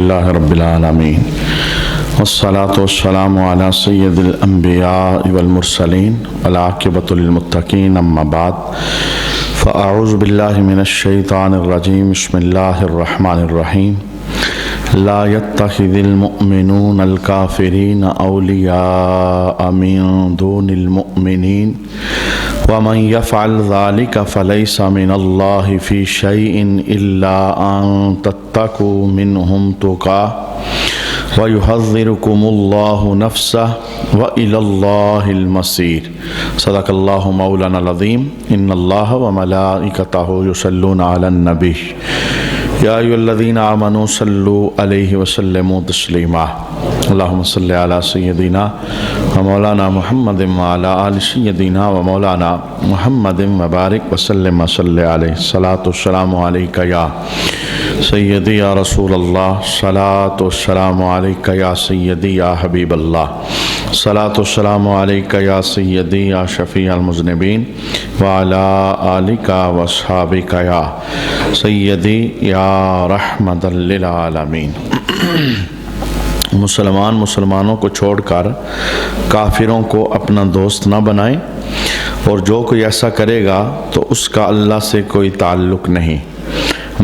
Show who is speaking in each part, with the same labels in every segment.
Speaker 1: اللہ رب العالمین والصلاة والسلام علی سید الانبیاء والمرسلین والعاقبۃ للمتقین اما بعد فاعوذ باللہ من الشیطان الرجیم بسم اللہ الرحمن الرحیم لا يتخذ المؤمنون الكافرین اولیاء من دون المؤمنین ومن يفعل ذلك فليس من الله في شيء إلا أن تتقوا منهم تقاه ويحذركم الله نفسه وإلى الله المصير صدق الله مولانا العظيم إن الله وملائكته يصلون على النبي يا أيها الذين آمنوا صلوا عليه وسلموا تسليما اللهم صل على سيدنا ومولانا محمد وعلى آل سيدنا ومولانا محمد وبارك وسلم وصل عليه الصلاة والسلام عليك يا سيدي يا رسول الله صلاة والسلام عليك يا سيدي يا حبيب الله صلاة والسلام عليك يا سيدي يا شفيع المذنبين وعلى آلك وأصحابك يا سيدي يا رحمة للعالمين مسلمانوں کو چھوڑ کر کافروں کو اپنا دوست نہ بنائیں، اور جو کوئی ایسا کرے گا تو اس کا اللہ سے کوئی تعلق نہیں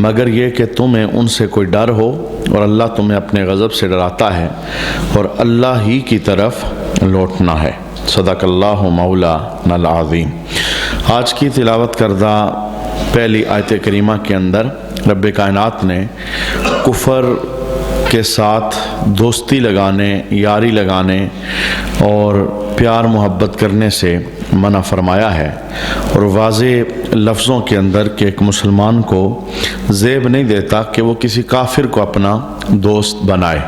Speaker 1: مگر یہ کہ تمہیں ان سے کوئی ڈر ہو، اور اللہ تمہیں اپنے غضب سے ڈراتا ہے اور اللہ ہی کی طرف لوٹنا ہے۔ صدق اللہ مولانا العظیم۔ آج کی تلاوت کردہ پہلی آیت کریمہ کے اندر رب کائنات نے کفر کے ساتھ دوستی لگانے، یاری لگانے اور پیار محبت کرنے سے منع فرمایا ہے، اور واضح لفظوں کے اندر کہ ایک مسلمان کو زیب نہیں دیتا کہ وہ کسی کافر کو اپنا دوست بنائے۔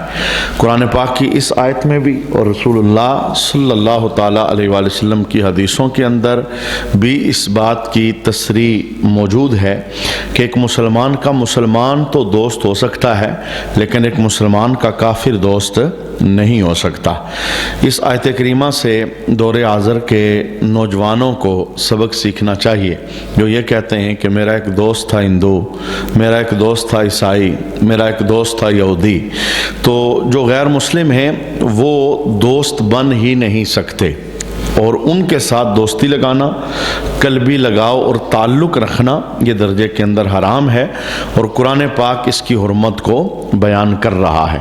Speaker 1: قرآن پاک کی اس آیت میں بھی اور رسول اللہ صلی اللہ تعالیٰ علیہ وآلہ وسلم کی حدیثوں کے اندر بھی اس بات کی تصریح موجود ہے کہ ایک مسلمان کا مسلمان تو دوست ہو سکتا ہے، لیکن ایک مسلمان کا کافر دوست نہیں ہو سکتا۔ اس آیت کریمہ سے دور حاضر کے نوجوانوں کو سبق سیکھنا چاہیے، جو یہ کہتے ہیں کہ میرا ایک دوست تھا ہندو، میرا ایک دوست تھا عیسائی، میرا ایک دوست تھا یہودی، تو جو غیر مسلم ہیں وہ دوست بن ہی نہیں سکتے، اور ان کے ساتھ دوستی لگانا، قلبی لگاؤ اور تعلق رکھنا یہ درجے کے اندر حرام ہے، اور قرآن پاک اس کی حرمت کو بیان کر رہا ہے۔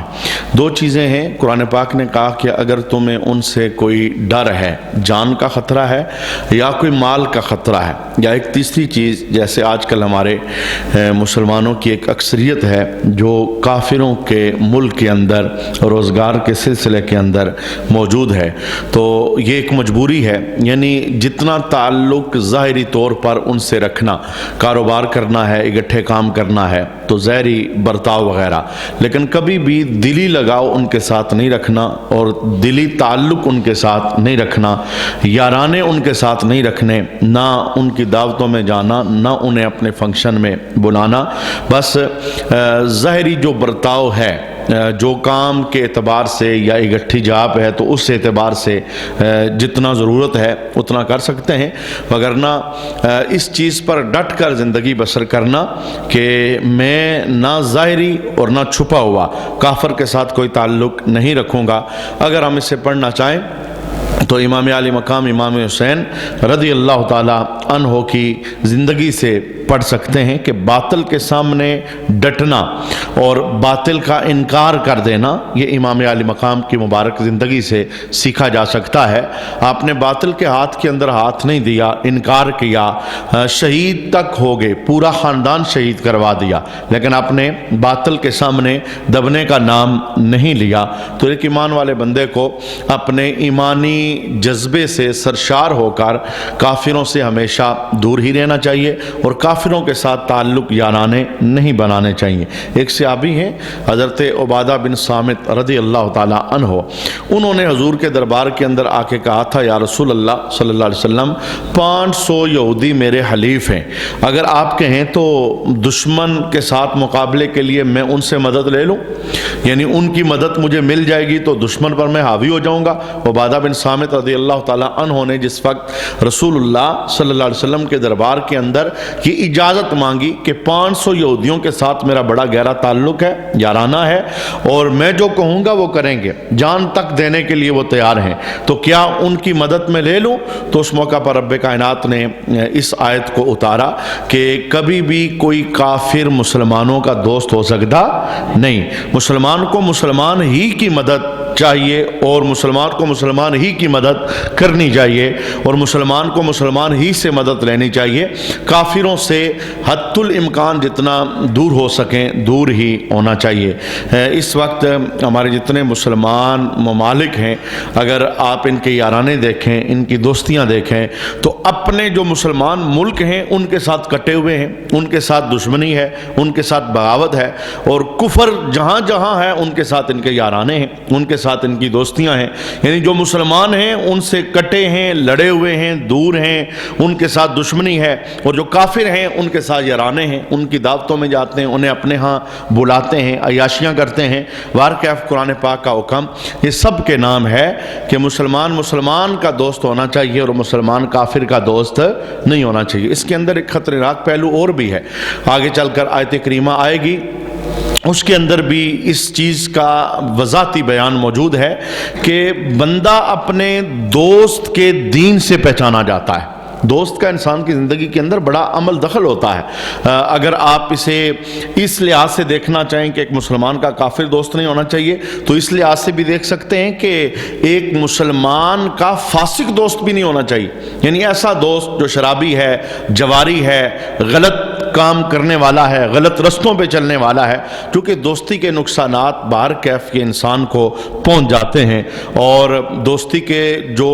Speaker 1: دو چیزیں ہیں، قرآن پاک نے کہا کہ اگر تمہیں ان سے کوئی ڈر ہے، جان کا خطرہ ہے یا کوئی مال کا خطرہ ہے، یا ایک تیسری چیز جیسے آج کل ہمارے مسلمانوں کی ایک اکثریت ہے جو کافروں کے ملک کے اندر روزگار کے سلسلے کے اندر موجود ہے، تو یہ ایک مجبوری ہے، یعنی جتنا تعلق ظاہری طور پر ان سے رکھنا، کاروبار کرنا ہے، اکٹھے کام کرنا ہے تو ظاہری برتاؤ وغیرہ، لیکن کبھی بھی دلی لگاؤ ان کے ساتھ نہیں رکھنا اور دلی تعلق ان کے ساتھ نہیں رکھنا، یارانے ان کے ساتھ نہیں رکھنے، نہ ان کی دعوتوں میں جانا، نہ انہیں اپنے فنکشن میں بلانا، بس ظاہری جو برتاؤ ہے، جو کام کے اعتبار سے یا اکٹھی جاب ہے تو اس اعتبار سے جتنا ضرورت ہے اتنا کر سکتے ہیں، وگرنہ اس چیز پر ڈٹ کر زندگی بسر کرنا کہ میں نہ ظاہری اور نہ چھپا ہوا کافر کے ساتھ کوئی تعلق نہیں رکھوں گا۔ اگر ہم اسے پڑھنا چاہیں تو امام علی مقام امام حسین رضی اللہ تعالیٰ عنہ کی زندگی سے پڑھ سکتے ہیں کہ باطل کے سامنے ڈٹنا اور باطل کا انکار کر دینا یہ امام علی مقام کی مبارک زندگی سے سیکھا جا سکتا ہے۔ آپ نے باطل کے ہاتھ کے اندر ہاتھ نہیں دیا، انکار کیا، شہید تک ہو گئے، پورا خاندان شہید کروا دیا، لیکن آپ نے باطل کے سامنے دبنے کا نام نہیں لیا۔ تو ایک ایمان والے بندے کو اپنے ایمانی جذبے سے سرشار ہو کر کافروں سے ہمیشہ دور ہی رہنا چاہیے، اور کافروں کے ساتھ تعلق یارانے نہیں بنانے چاہیے۔ ایک صحابی ہیں حضرت عبادہ بن صامت رضی اللہ تعالیٰ عنہ، انہوں نے حضور کے دربار کے اندر آ کے کہا تھا یا رسول اللہ صلی اللہ علیہ وسلم 500 یہودی میرے حلیف ہیں، اگر آپ کہیں تو دشمن کے ساتھ مقابلے کے لیے میں ان سے مدد لے لوں؟ یعنی ان کی مدد مجھے مل جائے گی تو دشمن پر میں حاوی ہو جاؤں گا۔ عبادہ بن صامت رضی اللہ تعالیٰ عنہ نے جس وقت رسول اللہ صلی اللہ علیہ وسلم کے دربار کے اندر یہ اجازت مانگی کہ 500 یہودیوں کے ساتھ میرا بڑا گہرا تعلق ہے، یارانہ ہے، اور میں جو کہوں گا وہ کریں گے، جان تک دینے کے لیے وہ تیار ہیں، تو کیا ان کی مدد میں لے لوں؟ تو اس موقع پر رب کائنات نے اس آیت کو اتارا کہ کبھی بھی کوئی کافر مسلمانوں کا دوست ہو سکتا نہیں، مسلمان کو مسلمان ہی کی مدد چاہیے اور مسلمان کو مسلمان ہی کی مدد کرنی چاہیے اور مسلمان کو مسلمان ہی سے مدد لینی چاہیے، کافروں سے حد الامکان جتنا دور ہو سکیں دور ہی ہونا چاہیے۔ اس وقت ہمارے جتنے مسلمان ممالک ہیں، اگر آپ ان کے یارانے دیکھیں، ان کی دوستیاں دیکھیں، تو اپنے جو مسلمان ملک ہیں ان کے ساتھ کٹے ہوئے ہیں، ان کے ساتھ دشمنی ہے، ان کے ساتھ بغاوت ہے، اور کفر جہاں جہاں ہے ان کے ساتھ ان کے یارانے ہیں، ان کے ساتھ ان کی دوستیاں ہیں۔ یعنی جو مسلمان ہیں ان سے کٹے ہیں، لڑے ہوئے ہیں، دور ہیں، ان کے ساتھ دشمنی ہے، اور جو کافر ہیں ان کے ساتھ یارانے ہیں، ان کی دعوتوں میں جاتے ہیں، انہیں اپنے ہاں بلاتے ہیں، عیاشیاں کرتے ہیں۔ وارکیف قرآن پاک کا حکم یہ سب کے نام ہے کہ مسلمان مسلمان کا دوست ہونا چاہیے اور مسلمان کافر کا دوست نہیں ہونا چاہیے۔ اس کے اندر ایک خطرناک پہلو اور بھی ہے، آگے چل کر آیت کریمہ آئے گی، اس کے اندر بھی اس چیز کا وضاحتی بیان موجود ہے کہ بندہ اپنے دوست کے دین سے پہچانا جاتا ہے۔ دوست کا انسان کی زندگی کے اندر بڑا عمل دخل ہوتا ہے۔ اگر آپ اسے اس لحاظ سے دیکھنا چاہیں کہ ایک مسلمان کا کافر دوست نہیں ہونا چاہیے، تو اس لحاظ سے بھی دیکھ سکتے ہیں کہ ایک مسلمان کا فاسق دوست بھی نہیں ہونا چاہیے، یعنی ایسا دوست جو شرابی ہے، جواری ہے، غلط کام کرنے والا ہے، غلط رستوں پہ چلنے والا ہے، کیونکہ دوستی کے نقصانات باہر کیف کے انسان کو پہنچ جاتے ہیں، اور دوستی کے جو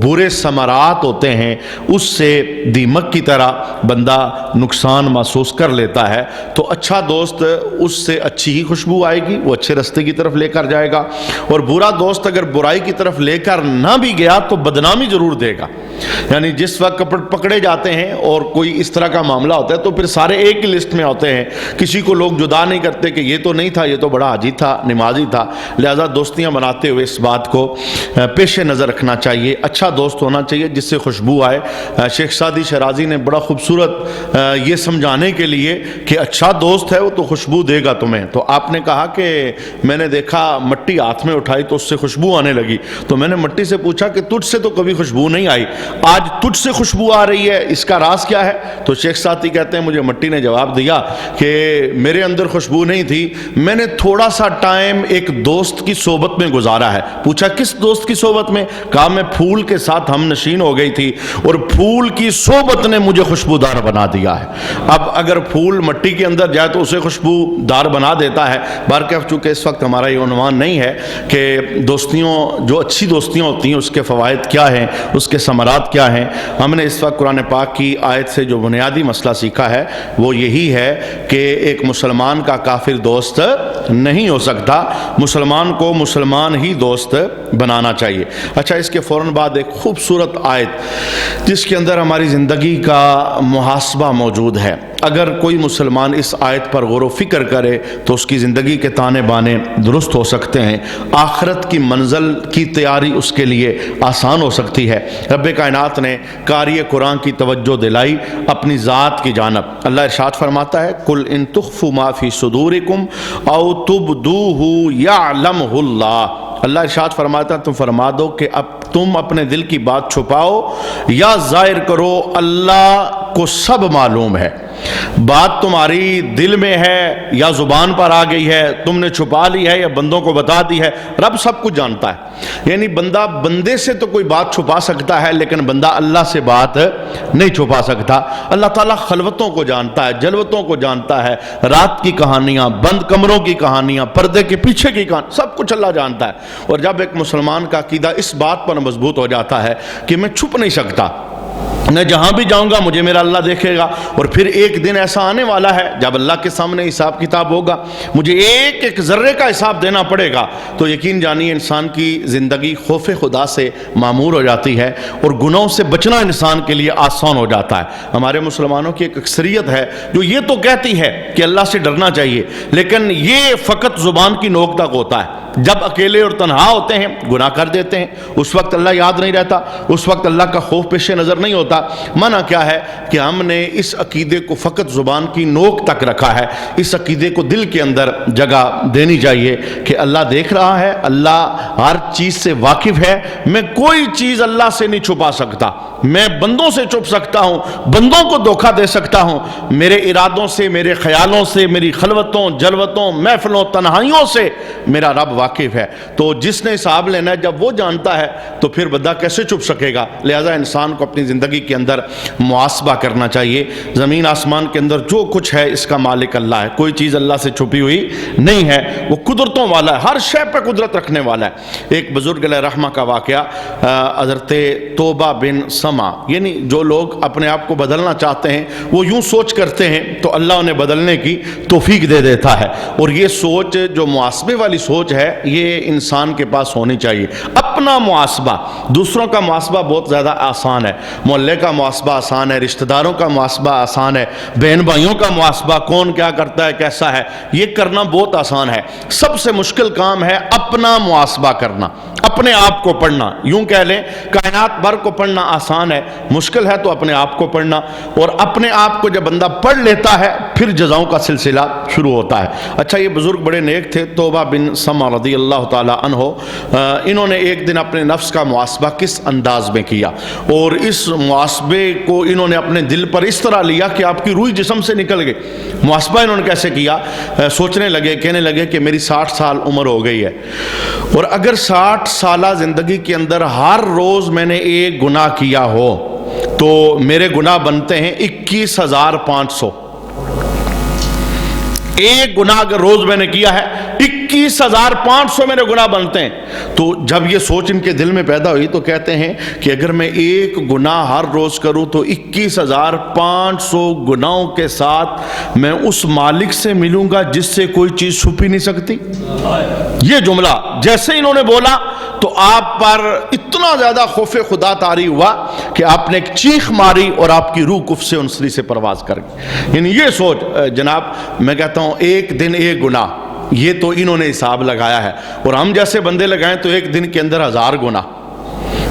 Speaker 1: برے ثمرات ہوتے ہیں اس سے دیمک کی طرح بندہ نقصان محسوس کر لیتا ہے۔ تو اچھا دوست اس سے اچھی ہی خوشبو آئے گی، وہ اچھے رستے کی طرف لے کر جائے گا، اور برا دوست اگر برائی کی طرف لے کر نہ بھی گیا تو بدنامی ضرور دے گا۔ یعنی جس وقت پکڑے جاتے ہیں اور کوئی اس طرح کا معاملہ ہوتا ہے تو پھر سارے ایک ہی لسٹ میں ہوتے ہیں، کسی کو لوگ جدا نہیں کرتے کہ یہ تو نہیں تھا، یہ تو بڑا حاجی تھا، نمازی تھا۔ لہذا دوستیاں بناتے ہوئے اس بات کو پیش نظر رکھنا چاہیے، اچھا دوست ہونا چاہیے جس سے خوشبو آئے۔ شیخ سعدی شیرازی نے بڑا خوبصورت یہ سمجھانے کے لیے کہ اچھا دوست ہے وہ تو خوشبو دے گا تمہیں، تو آپ نے کہا کہ میں نے دیکھا مٹی ہاتھ میں اٹھائی تو اس سے خوشبو آنے لگی، تو میں نے مٹی سے پوچھا کہ تجھ سے تو کبھی خوشبو نہیں آئی، آج تجھ سے خوشبو آ رہی ہے، اس کا راز کیا ہے؟ تو شیخ سعدی کہتے ہیں مجھے مٹی نے جواب دیا کہ میرے اندر خوشبو نہیں تھی، میں نے تھوڑا سا ٹائم ایک دوست کی صحبت میں گزارا ہے۔ پوچھا کس دوست کی صحبت میں؟ کہا میں پھول کے ساتھ ہم نشین ہو گئی تھی اور پھول کی صحبت نے مجھے خوشبودار بنا دیا ہے۔ اب اگر پھول مٹی کے اندر جائے تو اسے خوشبودار بنا دیتا ہے۔ بہرکیف چونکہ اس وقت ہمارا یہ عنوان نہیں ہے کہ دوستیوں جو اچھی دوستیاں ہوتی ہیں اس کے فوائد کیا ہیں، اس کے ثمرات کیا ہیں، ہم نے اس وقت قرآن پاک کی آیت سے جو بنیادی مسئلہ سیکھا ہے وہ یہی ہے کہ ایک مسلمان کا کافر دوست نہیں ہو سکتا، مسلمان کو مسلمان ہی دوست بنانا چاہیے۔ اچھا، اس کے فوراً بعد ایک خوبصورت آیت جس کے اندر ہماری زندگی کا محاسبہ موجود ہے۔ اگر کوئی مسلمان اس آیت پر غور و فکر کرے تو اس کی زندگی کے تانے بانے درست ہو سکتے ہیں، آخرت کی منزل کی تیاری اس کے لیے آسان ہو سکتی ہے۔ رب کائنات نے قاری قرآن کی توجہ دلائی اپنی ذات کی جانب۔ اللہ ارشاد فرماتا ہے قُلْ إِن تُخْفُوا مَا فِي صُدُورِكُمْ أَوْ تُبْدُوهُ يَعْلَمْهُ اللَّهُ۔ اللہ ارشاد فرماتا ہے تم فرما دو کہ اب تم اپنے دل کی بات چھپاؤ یا ظاہر کرو، اللہ کو سب معلوم ہے۔ بات تمہاری دل میں ہے یا زبان پر آ گئی ہے، تم نے چھپا لی ہے یا بندوں کو بتا دی ہے، رب سب کچھ جانتا ہے۔ یعنی بندہ بندے سے تو کوئی بات چھپا سکتا ہے لیکن بندہ اللہ سے بات نہیں چھپا سکتا۔ اللہ تعالیٰ خلوتوں کو جانتا ہے، جلوتوں کو جانتا ہے، رات کی کہانیاں، بند کمروں کی کہانیاں، پردے کے پیچھے کی کہانی، سب کچھ اللہ جانتا ہے۔ اور جب ایک مسلمان کا عقیدہ اس بات پر مضبوط ہو جاتا ہے کہ میں چھپ نہیں سکتا، میں جہاں بھی جاؤں گا مجھے میرا اللہ دیکھے گا، اور پھر ایک دن ایسا آنے والا ہے جب اللہ کے سامنے حساب کتاب ہوگا، مجھے ایک ایک ذرے کا حساب دینا پڑے گا۔ تو یقین جانیے انسان کی زندگی خوف خدا سے معمور ہو جاتی ہے، اور گناہوں سے بچنا انسان کے لیے آسان ہو جاتا ہے۔ ہمارے مسلمانوں کی ایک اکثریت ہے جو یہ تو کہتی ہے کہ اللہ سے ڈرنا چاہیے، لیکن یہ فقط زبان کی نوک تک ہوتا ہے۔ جب اکیلے اور تنہا ہوتے ہیں گناہ کر دیتے ہیں، اس وقت اللہ یاد نہیں رہتا، اس وقت اللہ کا خوف پیش نظر نہیں ہوتا۔ منع کیا ہے کہ ہم نے اس عقیدے کو فقط زبان کی نوک تک رکھا ہے، اس عقیدے کو دل کے اندر جگہ دینی چاہیے کہ اللہ دیکھ رہا ہے، اللہ ہر چیز سے واقف ہے، میں کوئی چیز اللہ سے نہیں چھپا سکتا، میں بندوں سے چھپ سکتا ہوں، بندوں کو دھوکہ دے سکتا ہوں، میرے ارادوں سے، میرے خیالوں سے، میری خلوتوں، جلوتوں، محفلوں، تنہائیوں سے میرا رب واقف ہے۔ تو جس نے حساب لینا ہے جب وہ جانتا ہے تو پھر بندہ کیسے چھپ سکے گا؟ لہذا انسان کو اپنی زندگی کے اندر محاسبہ کرنا چاہیے۔ زمین آسمان کے اندر جو کچھ ہے اس کا مالک اللہ ہے، کوئی چیز اللہ سے چھپی ہوئی نہیں ہے، وہ قدرتوں والا ہے، ہر شے پہ قدرت رکھنے والا ہے۔ ایک بزرگ علیہ رحمہ کا واقعہ، حضرت توبہ بن سما، یعنی جو لوگ اپنے آپ کو بدلنا چاہتے ہیں وہ یوں سوچ کرتے ہیں تو اللہ انہیں بدلنے کی توفیق دے دیتا ہے، اور یہ سوچ جو محاسبے والی سوچ ہے یہ انسان کے پاس ہونی چاہیے۔ اپنا محاسبہ، دوسروں کا محاسبہ بہت زیادہ آسان ہے، محلے کا محاسبہ آسان ہے، رشتہ داروں کا محاسبہ آسان ہے، بہن بھائیوں کا محاسبہ کون کیا کرتا ہے کیسا ہے یہ کرنا بہت آسان ہے۔ سب سے مشکل کام ہے اپنا محاسبہ کرنا، اپنے آپ کو پڑھنا۔ یوں کہہ لیں کائنات بھر کو پڑھنا آسان ہے، مشکل ہے تو اپنے آپ کو پڑھنا، اور اپنے آپ کو جب بندہ پڑھ لیتا ہے پھر جزاؤں کا سلسلہ شروع ہوتا ہے۔ اچھا، یہ بزرگ بڑے نیک تھے، توبہ بن سما رضی اللہ تعالی عنہ، انہوں نے ایک دن اپنے نفس کا محاسبہ کس انداز میں کیا، اور اس محاسبے کو انہوں نے اپنے دل پر اس طرح لیا کہ آپ کی روح جسم سے نکل گئی۔ محاسبہ انہوں نے کیسے کیا؟ سوچنے لگے، کہنے لگے کہ میری 60 سال عمر ہو گئی ہے، اور اگر 60 سالہ زندگی کے اندر ہر روز میں نے ایک گناہ کیا ہو تو میرے گناہ بنتے ہیں 21,500۔ ایک گناہ اگر روز میں نے کیا ہے 21,500 میرے گناہ بنتے ہیں۔ تو جب یہ سوچ ان کے دل میں پیدا ہوئی تو کہتے ہیں کہ اگر میں ایک گناہ ہر روز کروں تو 21,500 گناہوں کے ساتھ میں اس مالک سے ملوں گا جس سے کوئی چیز چھپ ہی نہیں سکتی۔ یہ جملہ جیسے انہوں نے بولا تو آپ پر اتنا زیادہ خوف خدا طاری ہوا کہ آپ نے ایک چیخ ماری اور آپ کی روح کف سے انسری سے پرواز کر گئی۔ یعنی یہ سوچ جناب، میں کہتا ہوں ایک دن ایک گناہ، یہ تو انہوں نے حساب لگایا ہے، اور ہم جیسے بندے لگائیں تو ایک دن کے اندر 1000 گناہ۔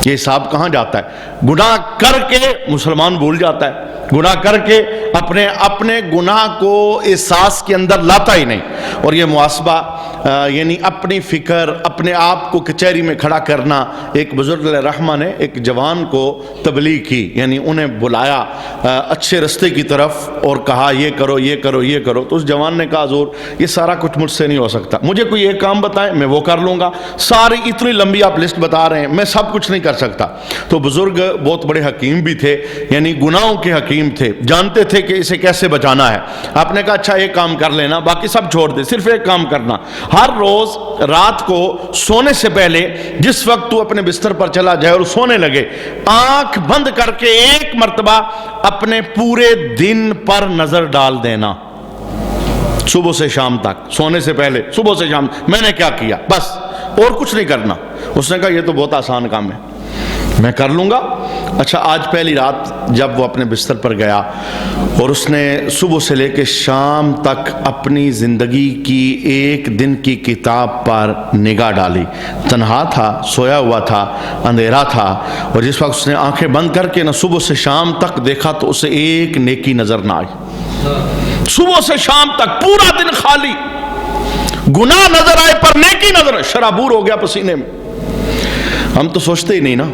Speaker 1: یہ حساب کہاں جاتا ہے؟ گناہ کر کے مسلمان بھول جاتا ہے، گناہ کر کے اپنے گناہ کو احساس کے اندر لاتا ہی نہیں۔ اور یہ محاسبہ یعنی اپنی فکر، اپنے آپ کو کچہری میں کھڑا کرنا۔ ایک بزرگ علیہ رحمہ نے ایک جوان کو تبلیغ کی، یعنی انہیں بلایا اچھے رستے کی طرف اور کہا یہ کرو یہ کرو یہ کرو۔ تو اس جوان نے کہا حضور یہ سارا کچھ مجھ سے نہیں ہو سکتا، مجھے کوئی ایک کام بتائیں میں وہ کر لوں گا، ساری اتنی لمبی آپ لسٹ بتا رہے ہیں، میں سب کچھ نہیں کر سکتا۔ تو بزرگ بہت بڑے حکیم بھی تھے، یعنی گناہوں کے حکیم تھے، جانتے تھے کہ اسے کیسے بچانا ہے۔ آپ نے کہا اچھا ایک کام کر لینا، باقی سب چھوڑ دے، صرف ایک کام کرنا، ہر روز رات کو سونے سے پہلے جس وقت تو اپنے بستر پر چلا جائے اور سونے لگے، آنکھ بند کر کے ایک مرتبہ اپنے پورے دن پر نظر ڈال دینا، صبح سے شام تک، سونے سے پہلے صبح سے شام میں نے کیا کیا، بس اور کچھ نہیں کرنا۔ اس نے کہا یہ تو بہت آسان کام ہے، میں کر لوں گا۔ اچھا، آج پہلی رات جب وہ اپنے بستر پر گیا اور اس نے صبح سے لے کے شام تک اپنی زندگی کی ایک دن کی کتاب پر نگاہ ڈالی، تنہا تھا، سویا ہوا تھا، اندھیرا تھا، اور جس وقت اس نے آنکھیں بند کر کے نہ صبح سے شام تک دیکھا تو اسے ایک نیکی نظر نہ آئی۔ صبح سے شام تک پورا دن خالی، گناہ نظر آئے پر نیکی نظر، شرابور ہو گیا پسینے میں۔ ہم تو سوچتے ہی نہیں نا،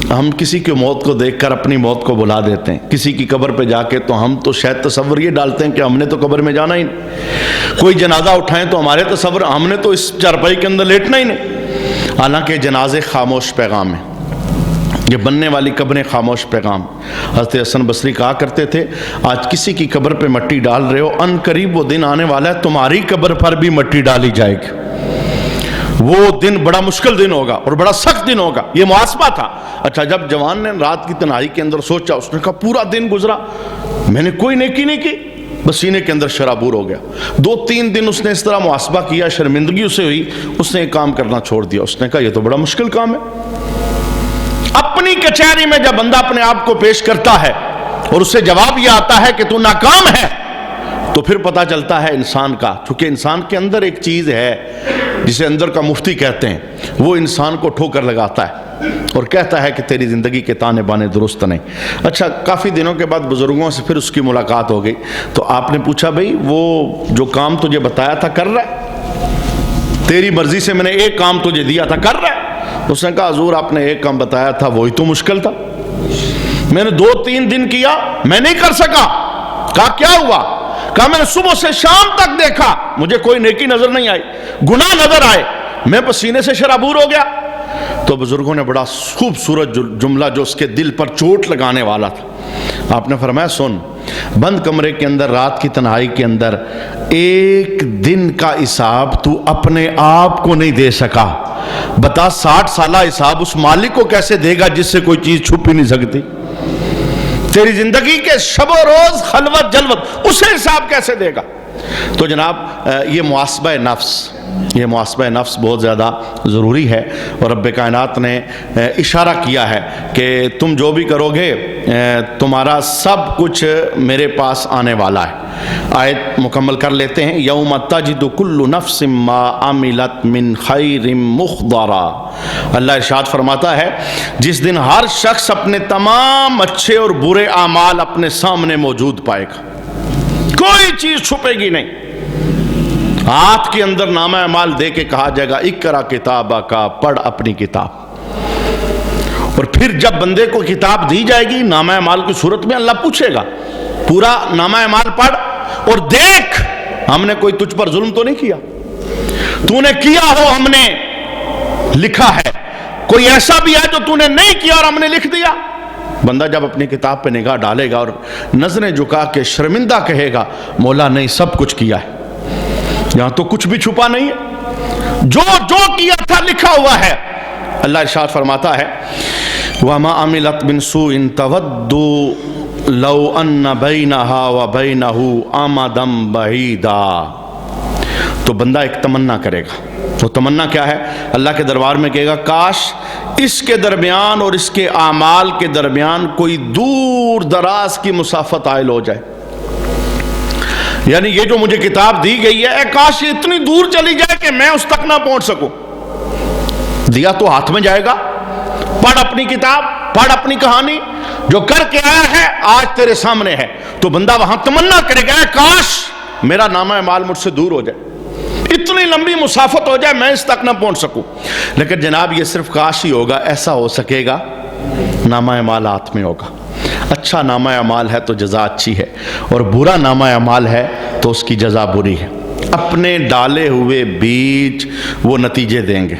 Speaker 1: ہم کسی کی موت کو دیکھ کر اپنی موت کو بلا دیتے ہیں، کسی کی قبر پہ جا کے تو ہم تو شاید تصور یہ ڈالتے ہیں کہ ہم نے تو قبر میں جانا ہی نہیں، کوئی جنازہ اٹھائیں تو ہمارے تصور ہم نے تو اس چارپائی کے اندر لیٹنا ہی نہیں۔ حالانکہ جنازے خاموش پیغام ہیں، یہ بننے والی قبریں خاموش پیغام۔ حضرت حسن بصری کہا کرتے تھے آج کسی کی قبر پہ مٹی ڈال رہے ہو، ان قریب وہ دن آنے والا ہے تمہاری قبر پر بھی مٹی ڈالی جائے گی۔ وہ دن بڑا مشکل دن ہوگا اور بڑا سخت دن ہوگا۔ یہ محاسبہ تھا، اچھا جب جوان نے رات کی تنہائی کے اندر سوچا، اس نے کہا پورا دن گزرا میں نے کوئی نیکی نہیں کی، بس سینے کے اندر شرابور ہو گیا۔ 2-3 دن اس نے اس طرح محاسبہ کیا، شرمندگی اسے ہوئی، اس نے ایک کام کرنا چھوڑ دیا۔ اس نے کہا یہ تو بڑا مشکل کام ہے۔ اپنی کچہری میں جب بندہ اپنے آپ کو پیش کرتا ہے اور اس سے جواب یہ آتا ہے کہ تو ناکام ہے، تو پھر پتہ چلتا ہے انسان کا، چونکہ انسان کے اندر ایک چیز ہے جسے اندر کا مفتی کہتے ہیں، وہ انسان کو ٹھوکر لگاتا ہے اور کہتا ہے کہ تیری زندگی کے تانے بانے درست نہیں۔ اچھا کافی دنوں کے بعد بزرگوں سے پھر اس کی ملاقات ہو گئی، تو آپ نے پوچھا بھئی وہ جو کام تجھے بتایا تھا کر رہا ہے؟ تیری مرضی سے میں نے ایک کام تجھے دیا تھا کر رہا ہے؟ اس نے کہا حضور آپ نے ایک کام بتایا تھا وہی تو مشکل تھا، میں نے 2-3 دن کیا میں نہیں کر سکا۔ کہا کیا ہوا؟ کہا میں نے صبح سے شام تک دیکھا، مجھے کوئی نیکی نظر نہیں آئی، گناہ نظر آئے، میں پسینے سے شرابور ہو گیا۔ تو بزرگوں نے بڑا خوبصورت جملہ جو اس کے دل پر چوٹ لگانے والا تھا، آپ نے فرمایا سن، بند کمرے کے اندر رات کی تنہائی کے اندر ایک دن کا حساب تو اپنے آپ کو نہیں دے سکا، بتا 60 سالہ حساب اس مالک کو کیسے دے گا جس سے کوئی چیز چھپ ہی نہیں سکتی؟ تیری زندگی کے شب و روز خلوت جلوت اسے حساب کیسے دے گا؟ تو جناب یہ محاسبہ نفس بہت زیادہ ضروری ہے، اور رب کائنات نے اشارہ کیا ہے کہ تم جو بھی کرو گے تمہارا سب کچھ میرے پاس آنے والا ہے۔ آیت مکمل کر لیتے ہیں، یوم تجد کل نفس ما عملت من خیر محضرا۔ اللہ ارشاد فرماتا ہے جس دن ہر شخص اپنے تمام اچھے اور برے اعمال اپنے سامنے موجود پائے گا، کوئی چیز چھپے گی نہیں۔ ہاتھ کے اندر نامہ اعمال دے کے کہا جائے گا اقرا کتابہ کا، پڑھ اپنی کتاب۔ اور پھر جب بندے کو کتاب دی جائے گی نامہ اعمال کی صورت میں، اللہ پوچھے گا پورا نامہ اعمال پڑھ اور دیکھ ہم نے کوئی تجھ پر ظلم تو نہیں کیا، تو نے کیا ہو ہم نے لکھا ہے، کوئی ایسا بھی ہے جو تو نے نہیں کیا اور ہم نے لکھ دیا۔ بندہ جب اپنی کتاب پہ نگاہ ڈالے گا اور نظریں جھکا کے شرمندہ کہے گا مولا نہیں سب کچھ کیا ہے، یہاں تو کچھ بھی چھپا نہیں ہے، جو کیا تھا لکھا ہوا ہے۔ اللہ ارشاد فرماتا ہے وَمَا عَمِلَتْ مِن سُوءٍ تَوَدُّ لَوْ أَنَّ بَيْنَهَا وَبَيْنَهُ أَمَدًا بَعِيدًا۔ تو بندہ ایک تمنا کرے گا، وہ تمنا کیا ہے؟ اللہ کے دربار میں کہے گا کاش اس کے درمیان اور اس کے اعمال کے درمیان کوئی دور دراز کی مسافت عائل ہو جائے، یعنی یہ جو مجھے کتاب دی گئی ہے کاش یہ اتنی دور چلی جائے کہ میں اس تک نہ پہنچ سکوں۔ دیا تو ہاتھ میں جائے گا، پڑھ اپنی کتاب، پڑھ اپنی کہانی، جو کر کے آیا ہے آج تیرے سامنے ہے۔ تو بندہ وہاں تمنا کرے گا کاش میرا نامہ اعمال مجھ سے دور ہو جائے، اتنی لمبی مسافت ہو جائے میں اس تک نہ پہنچ سکوں۔ لیکن جناب یہ صرف کاش ہی ہوگا، ایسا ہو سکے گا نامہ اعمال ہاتھ میں ہوگا۔ اچھا نامہ اعمال ہے تو جزا اچھی ہے، اور برا نامہ اعمال ہے تو اس کی جزا بری ہے۔ اپنے ڈالے ہوئے بیج وہ نتیجے دیں گے۔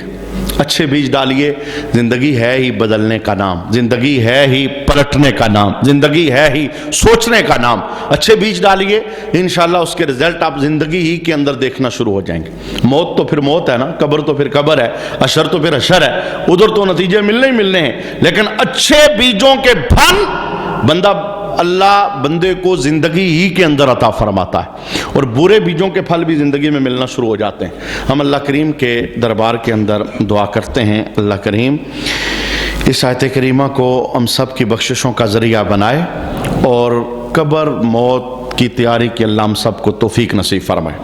Speaker 1: اچھے بیج ڈالیے، زندگی ہے ہی بدلنے کا نام، زندگی ہے ہی پلٹنے کا نام، زندگی ہے ہی سوچنے کا نام۔ اچھے بیج ڈالیے، انشاءاللہ اس کے رزلٹ آپ زندگی ہی کے اندر دیکھنا شروع ہو جائیں گے۔ موت تو پھر موت ہے نا، قبر تو پھر قبر ہے، حشر تو پھر حشر ہے، ادھر تو نتیجے ملنے ہی ملنے ہیں۔ لیکن اچھے بیجوں کے پھل بندہ اللہ بندے کو زندگی ہی کے اندر عطا فرماتا ہے، اور برے بیجوں کے پھل بھی زندگی میں ملنا شروع ہو جاتے ہیں۔ ہم اللہ کریم کے دربار کے اندر دعا کرتے ہیں اللہ کریم اس آیت کریمہ کو ہم سب کی بخششوں کا ذریعہ بنائے، اور قبر موت کی تیاری کی اللہ ہم سب کو توفیق نصیب فرمائے۔